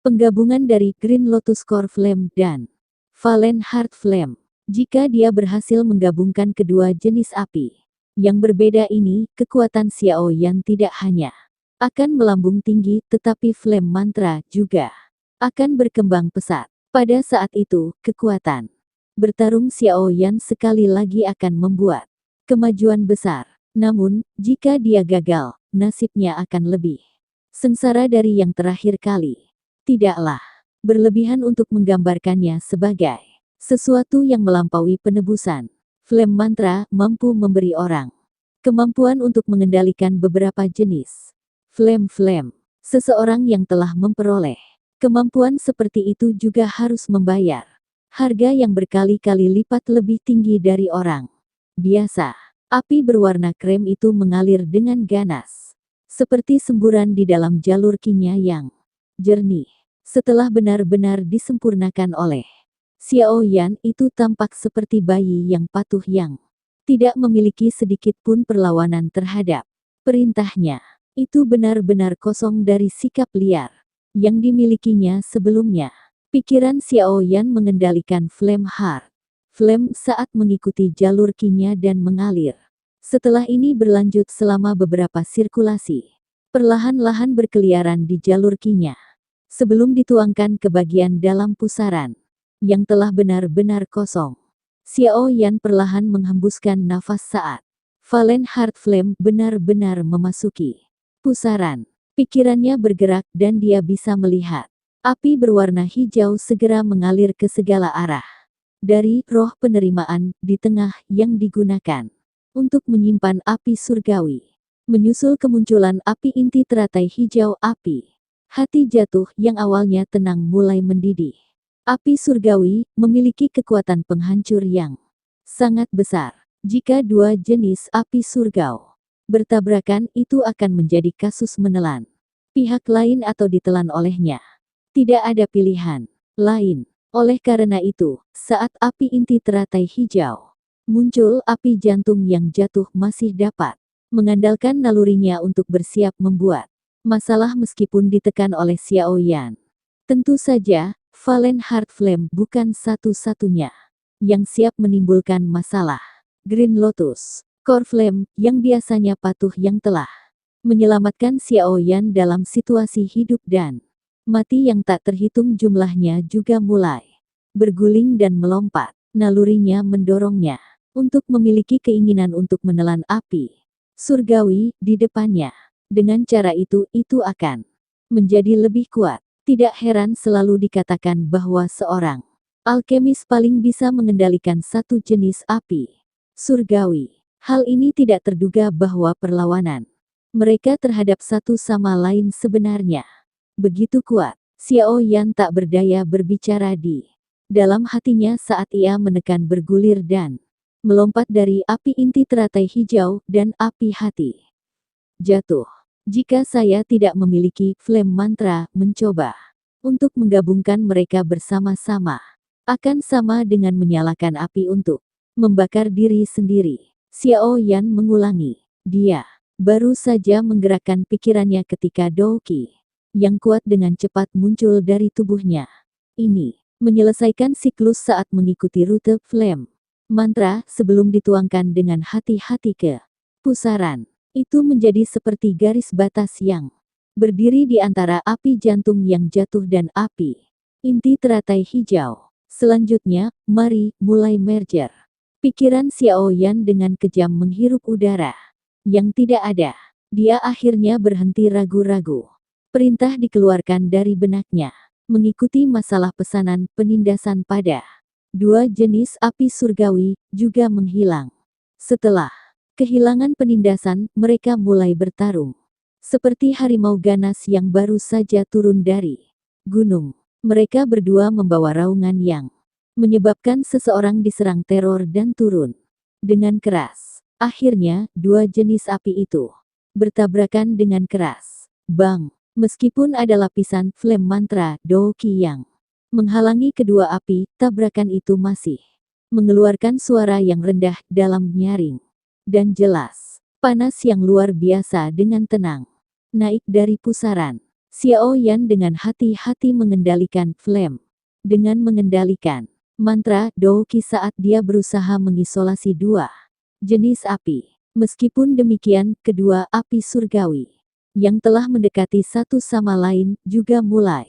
Penggabungan dari Green Lotus Core Flame dan Valen Heart Flame. Jika dia berhasil menggabungkan kedua jenis api yang berbeda ini, kekuatan Xiao Yan tidak hanya akan melambung tinggi, tetapi Flame Mantra juga akan berkembang pesat. Pada saat itu, kekuatan bertarung Xiao Yan sekali lagi akan membuat kemajuan besar. Namun, jika dia gagal, nasibnya akan lebih sengsara dari yang terakhir kali. Tidaklah berlebihan untuk menggambarkannya sebagai sesuatu yang melampaui penebusan. Flame Mantra mampu memberi orang kemampuan untuk mengendalikan beberapa jenis flame. Seseorang yang telah memperoleh kemampuan seperti itu juga harus membayar harga yang berkali-kali lipat lebih tinggi dari orang biasa. Api berwarna krem itu mengalir dengan ganas, seperti semburan di dalam jalur Qi-nya yang jernih. Setelah benar-benar disempurnakan oleh Xiao Yan, itu tampak seperti bayi yang patuh yang tidak memiliki sedikit pun perlawanan terhadap perintahnya. Itu benar-benar kosong dari sikap liar yang dimilikinya sebelumnya. Pikiran Xiao Yan mengendalikan Flame Heart Flame saat mengikuti jalur Qi-nya dan mengalir. Setelah ini berlanjut selama beberapa sirkulasi, perlahan-lahan berkeliaran di jalur Qi-nya sebelum dituangkan ke bagian dalam pusaran yang telah benar-benar kosong. Xiao Yan perlahan menghembuskan nafas saat Valen Heart Flame benar-benar memasuki pusaran. Pikirannya bergerak dan dia bisa melihat api berwarna hijau segera mengalir ke segala arah. Dari roh penerimaan di tengah yang digunakan untuk menyimpan api surgawi. Menyusul kemunculan api inti teratai hijau api. Hati jatuh yang awalnya tenang mulai mendidih. Api surgawi memiliki kekuatan penghancur yang sangat besar. Jika dua jenis api surgau bertabrakan, itu akan menjadi kasus menelan pihak lain atau ditelan olehnya. Tidak ada pilihan lain. Oleh karena itu, saat api inti teratai hijau muncul, api jantung yang jatuh masih dapat mengandalkan nalurinya untuk bersiap membuat masalah meskipun ditekan oleh Xiao Yan. Tentu saja, Valen Heart Flame bukan satu-satunya yang siap menimbulkan masalah. Green Lotus Core Flame yang biasanya patuh yang telah menyelamatkan Xiao Yan dalam situasi hidup dan mati yang tak terhitung jumlahnya juga mulai berguling dan melompat. Nalurinya mendorongnya untuk memiliki keinginan untuk menelan api surgawi di depannya. Dengan cara itu akan menjadi lebih kuat. Tidak heran selalu dikatakan bahwa seorang alkemis paling bisa mengendalikan satu jenis api surgawi. Hal ini tidak terduga bahwa perlawanan mereka terhadap satu sama lain sebenarnya begitu kuat. Xiao Yan tak berdaya berbicara di dalam hatinya saat ia menekan bergulir dan melompat dari api inti teratai hijau dan api hati jatuh. Jika saya tidak memiliki Flame Mantra, mencoba untuk menggabungkan mereka bersama-sama akan sama dengan menyalakan api untuk membakar diri sendiri. Xiao Yan mengulangi. Dia baru saja menggerakkan pikirannya ketika Douqi yang kuat dengan cepat muncul dari tubuhnya. Ini menyelesaikan siklus saat mengikuti rute Flame Mantra sebelum dituangkan dengan hati-hati ke pusaran. Itu menjadi seperti garis batas yang berdiri di antara api jantung yang jatuh dan api inti teratai hijau. Selanjutnya, mari mulai merger. Pikiran Xiao Yan dengan kejam menghirup udara yang tidak ada. Dia akhirnya berhenti ragu-ragu. Perintah dikeluarkan dari benaknya. Mengikuti masalah pesanan penindasan pada dua jenis api surgawi juga menghilang. Setelah kehilangan penindasan, mereka mulai bertarung. Seperti harimau ganas yang baru saja turun dari gunung. Mereka berdua membawa raungan yang menyebabkan seseorang diserang teror dan turun dengan keras. Akhirnya, dua jenis api itu bertabrakan dengan keras. Bang! Meskipun ada lapisan Flame Mantra Douqi yang menghalangi kedua api, tabrakan itu masih mengeluarkan suara yang rendah, dalam, nyaring dan jelas. Panas yang luar biasa dengan tenang naik dari pusaran. Xiao Yan dengan hati-hati mengendalikan flame. Dengan mengendalikan mantra Douqi saat dia berusaha mengisolasi dua jenis api. Meskipun demikian, kedua api surgawi yang telah mendekati satu sama lain juga mulai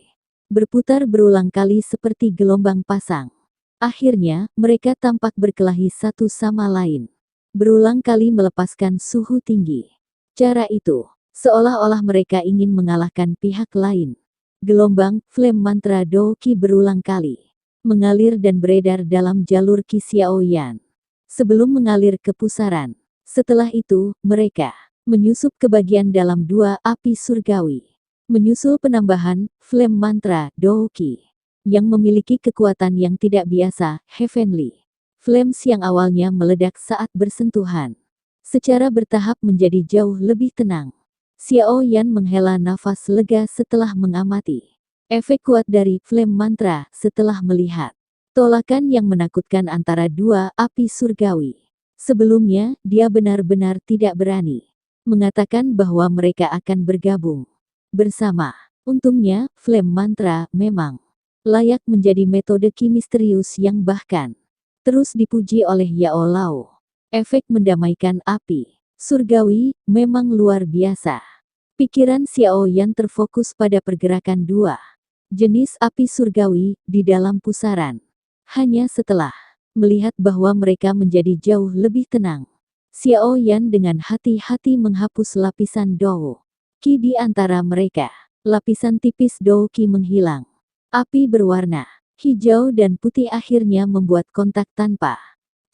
berputar berulang kali seperti gelombang pasang. Akhirnya, mereka tampak berkelahi satu sama lain. Berulang kali melepaskan suhu tinggi. Cara itu seolah-olah mereka ingin mengalahkan pihak lain. Gelombang flame mantra Douqi berulang kali mengalir dan beredar dalam jalur Qi Xiaoyan sebelum mengalir ke pusaran. Setelah itu, mereka menyusup ke bagian dalam dua api surgawi. Menyusul penambahan flame mantra Douqi yang memiliki kekuatan yang tidak biasa, heavenly flames yang awalnya meledak saat bersentuhan secara bertahap menjadi jauh lebih tenang. Xiao Yan menghela nafas lega setelah mengamati efek kuat dari flame mantra setelah melihat tolakan yang menakutkan antara dua api surgawi. Sebelumnya, dia benar-benar tidak berani mengatakan bahwa mereka akan bergabung bersama. Untungnya, flame mantra memang layak menjadi metode Qi misterius yang bahkan terus dipuji oleh Yao Lao. Efek mendamaikan api surgawi memang luar biasa. Pikiran Xiao Yan terfokus pada pergerakan dua jenis api surgawi di dalam pusaran. Hanya setelah melihat bahwa mereka menjadi jauh lebih tenang, Xiao Yan dengan hati-hati menghapus lapisan Dou Qi di antara mereka. Lapisan tipis Dou Qi menghilang. Api berwarna hijau dan putih akhirnya membuat kontak tanpa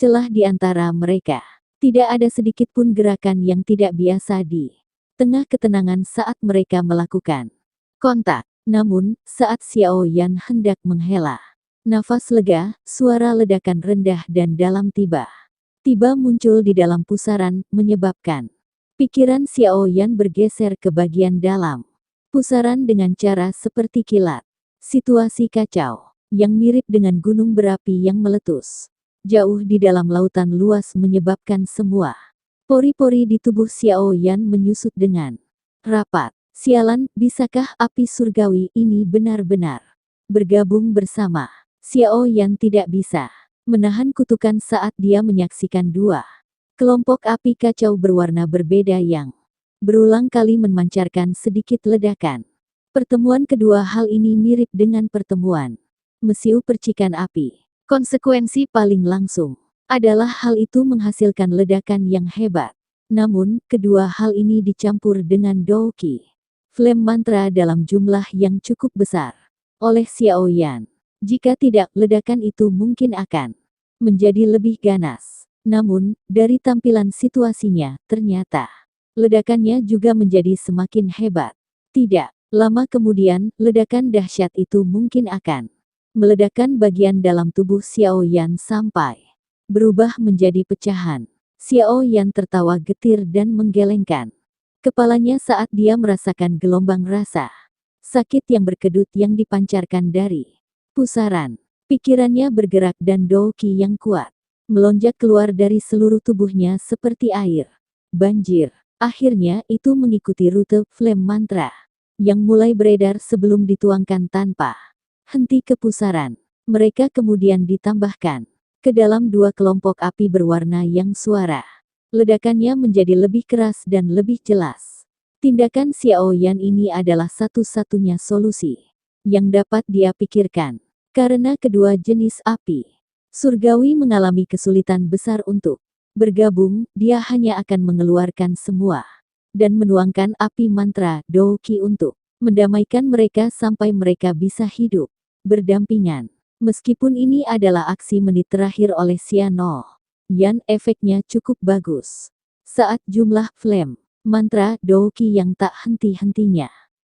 celah di antara mereka. Tidak ada sedikit pun gerakan yang tidak biasa di tengah ketenangan saat mereka melakukan kontak. Namun, saat Xiao Yan hendak menghela nafas lega, suara ledakan rendah dan dalam tiba-tiba muncul di dalam pusaran, menyebabkan pikiran Xiao Yan bergeser ke bagian dalam pusaran dengan cara seperti kilat. Situasi kacau, yang mirip dengan gunung berapi yang meletus jauh di dalam lautan luas menyebabkan semua pori-pori di tubuh Xiao Yan menyusut dengan rapat. Sialan, bisakah api surgawi ini benar-benar bergabung bersama? Xiao Yan tidak bisa menahan kutukan saat dia menyaksikan dua kelompok api kacau berwarna berbeda yang berulang kali memancarkan sedikit ledakan. Pertemuan kedua hal ini mirip dengan pertemuan mesiu percikan api. Konsekuensi paling langsung adalah hal itu menghasilkan ledakan yang hebat. Namun, kedua hal ini dicampur dengan Douqi flame mantra dalam jumlah yang cukup besar oleh Xiao Yan. Jika tidak, ledakan itu mungkin akan menjadi lebih ganas. Namun, dari tampilan situasinya, ternyata ledakannya juga menjadi semakin hebat. Tidak lama kemudian, ledakan dahsyat itu mungkin akan meledakkan bagian dalam tubuh Xiao Yan sampai berubah menjadi pecahan. Xiao Yan tertawa getir dan menggelengkan kepalanya saat dia merasakan gelombang rasa sakit yang berkedut yang dipancarkan dari pusaran. Pikirannya bergerak dan Douqi yang kuat melonjak keluar dari seluruh tubuhnya seperti air banjir. Akhirnya itu mengikuti rute flame mantra yang mulai beredar sebelum dituangkan tanpa henti ke pusaran. Mereka kemudian ditambahkan ke dalam dua kelompok api berwarna yang suara ledakannya menjadi lebih keras dan lebih jelas. Tindakan Xiao Yan ini adalah satu-satunya solusi yang dapat dia pikirkan. Karena kedua jenis api surgawi mengalami kesulitan besar untuk bergabung, dia hanya akan mengeluarkan semua dan menuangkan api mantra Douqi untuk mendamaikan mereka sampai mereka bisa hidup berdampingan. Meskipun ini adalah aksi menit terakhir oleh Xiao Yan, efeknya cukup bagus. Saat jumlah flame mantra Douqi yang tak henti-hentinya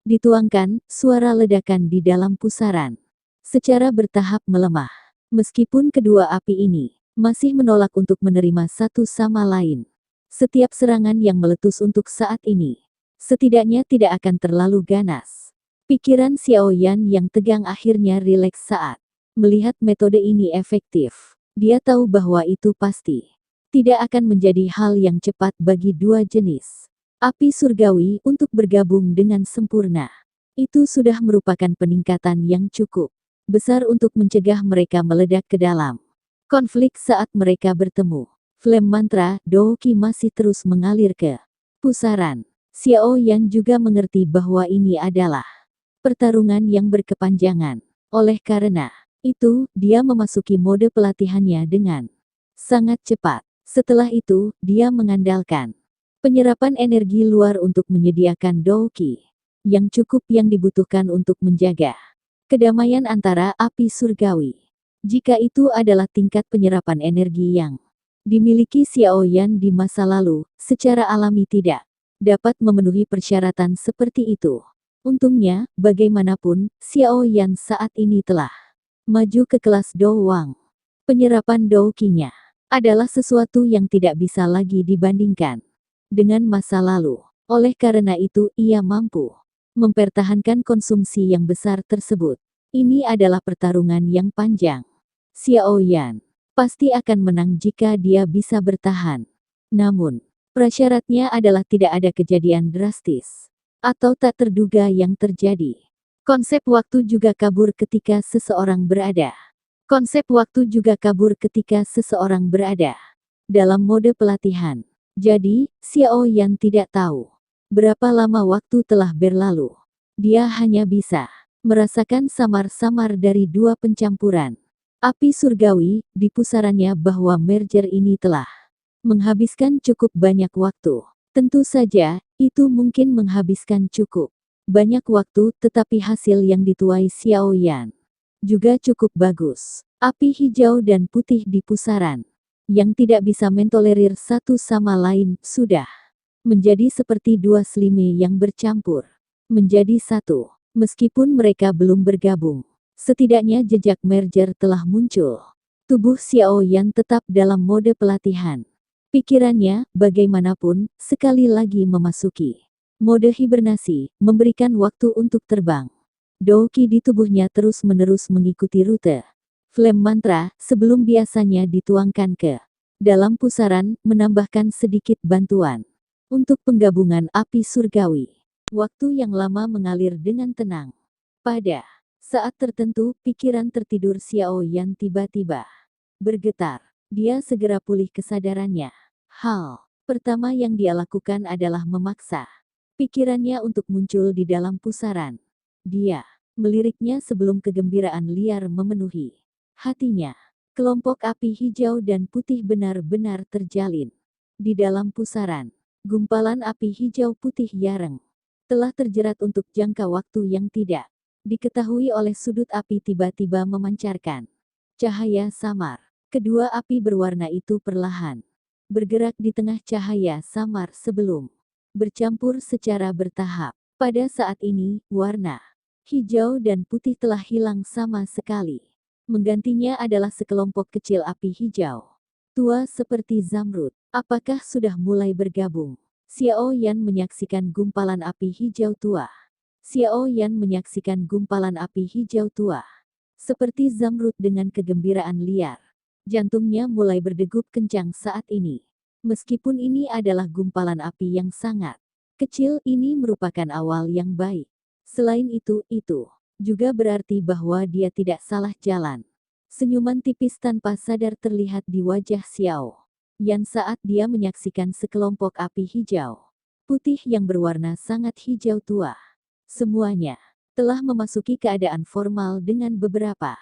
dituangkan, suara ledakan di dalam pusaran secara bertahap melemah. Meskipun kedua api ini masih menolak untuk menerima satu sama lain, setiap serangan yang meletus untuk saat ini setidaknya tidak akan terlalu ganas. Pikiran Xiao Yan yang tegang akhirnya rileks saat melihat metode ini efektif. Dia tahu bahwa itu pasti tidak akan menjadi hal yang cepat bagi dua jenis api surgawi untuk bergabung dengan sempurna. Itu sudah merupakan peningkatan yang cukup besar untuk mencegah mereka meledak ke dalam konflik saat mereka bertemu. Flame mantra Douki masih terus mengalir ke pusaran. Xiao Yan juga mengerti bahwa ini adalah pertarungan yang berkepanjangan. Oleh karena itu, dia memasuki mode pelatihannya dengan sangat cepat. Setelah itu, dia mengandalkan penyerapan energi luar untuk menyediakan Douki yang cukup yang dibutuhkan untuk menjaga kedamaian antara api surgawi. Jika itu adalah tingkat penyerapan energi yang dimiliki Xiao Yan di masa lalu, secara alami tidak dapat memenuhi persyaratan seperti itu. Untungnya, bagaimanapun, Xiao Yan saat ini telah maju ke kelas Do Wang. Penyerapan Douki-nya adalah sesuatu yang tidak bisa lagi dibandingkan dengan masa lalu. Oleh karena itu, ia mampu mempertahankan konsumsi yang besar tersebut. Ini adalah pertarungan yang panjang. Xiao Yan pasti akan menang jika dia bisa bertahan. Namun, prasyaratnya adalah tidak ada kejadian drastis atau tak terduga yang terjadi. Konsep waktu juga kabur ketika seseorang berada. Konsep waktu juga kabur ketika seseorang berada dalam mode pelatihan. Jadi, Xiao Yan tidak tahu berapa lama waktu telah berlalu. Dia hanya bisa merasakan samar-samar dari dua pencampuran api surgawi di pusarannya bahwa merger ini telah menghabiskan cukup banyak waktu. Tentu saja, itu mungkin menghabiskan cukup banyak waktu, tetapi hasil yang dituai Xiao Yan juga cukup bagus. Api hijau dan putih di pusaran yang tidak bisa mentolerir satu sama lain sudah menjadi seperti dua selime yang bercampur menjadi satu. Meskipun mereka belum bergabung, setidaknya jejak merger telah muncul. Tubuh Xiao Yan tetap dalam mode pelatihan. Pikirannya, bagaimanapun, sekali lagi memasuki mode hibernasi, memberikan waktu untuk terbang. Douki di tubuhnya terus-menerus mengikuti rute Flame mantra sebelum biasanya dituangkan ke dalam pusaran, menambahkan sedikit bantuan untuk penggabungan api surgawi. Waktu yang lama mengalir dengan tenang. Pada saat tertentu, pikiran tertidur Xiao Yan tiba-tiba bergetar. Dia segera pulih kesadarannya. Hal pertama yang dia lakukan adalah memaksa pikirannya untuk muncul di dalam pusaran. Dia meliriknya sebelum kegembiraan liar memenuhi hatinya. Kelompok api hijau dan putih benar-benar terjalin di dalam pusaran. Gumpalan api hijau putih yareng telah terjerat untuk jangka waktu yang tidak diketahui oleh sudut api tiba-tiba memancarkan cahaya samar. Kedua api berwarna itu perlahan bergerak di tengah cahaya samar sebelum bercampur secara bertahap. Pada saat ini, warna hijau dan putih telah hilang sama sekali. Menggantinya adalah sekelompok kecil api hijau tua seperti zamrud. Apakah sudah mulai bergabung? Xiao Yan menyaksikan gumpalan api hijau tua. Xiao Yan menyaksikan gumpalan api hijau tua seperti zamrud dengan kegembiraan liar. Jantungnya mulai berdegup kencang saat ini. Meskipun ini adalah gumpalan api yang sangat kecil, ini merupakan awal yang baik. Selain itu juga berarti bahwa dia tidak salah jalan. Senyuman tipis tanpa sadar terlihat di wajah Xiao Yan saat dia menyaksikan sekelompok api hijau putih yang berwarna sangat hijau tua. Semuanya telah memasuki keadaan formal dengan beberapa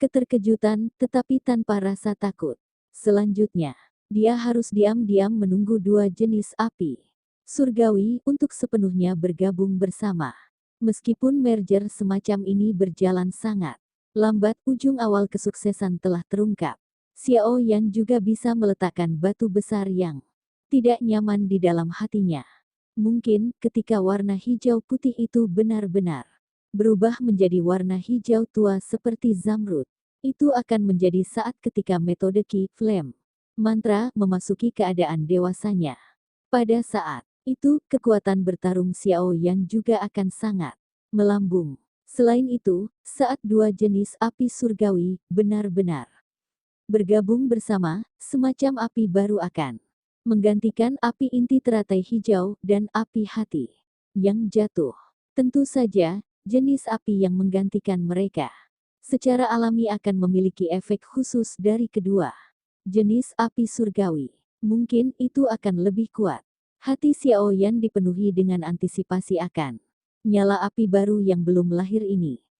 keterkejutan, tetapi tanpa rasa takut. Selanjutnya, dia harus diam-diam menunggu dua jenis api surgawi untuk sepenuhnya bergabung bersama. Meskipun merger semacam ini berjalan sangat lambat, ujung awal kesuksesan telah terungkap. Xiao Yan juga bisa meletakkan batu besar yang tidak nyaman di dalam hatinya. Mungkin ketika warna hijau putih itu benar-benar berubah menjadi warna hijau tua seperti zamrud, itu akan menjadi saat ketika metode Ki Flame mantra memasuki keadaan dewasanya. Pada saat itu, kekuatan bertarung Xiao Yan juga akan sangat melambung. Selain itu, saat dua jenis api surgawi benar-benar bergabung bersama, semacam api baru akan menggantikan api inti teratai hijau dan api hati yang jatuh. Tentu saja, jenis api yang menggantikan mereka. Secara alami akan memiliki efek khusus dari kedua jenis api surgawi. Mungkin itu akan lebih kuat. Hati Xiao Yan dipenuhi dengan antisipasi akan nyala api baru yang belum lahir ini.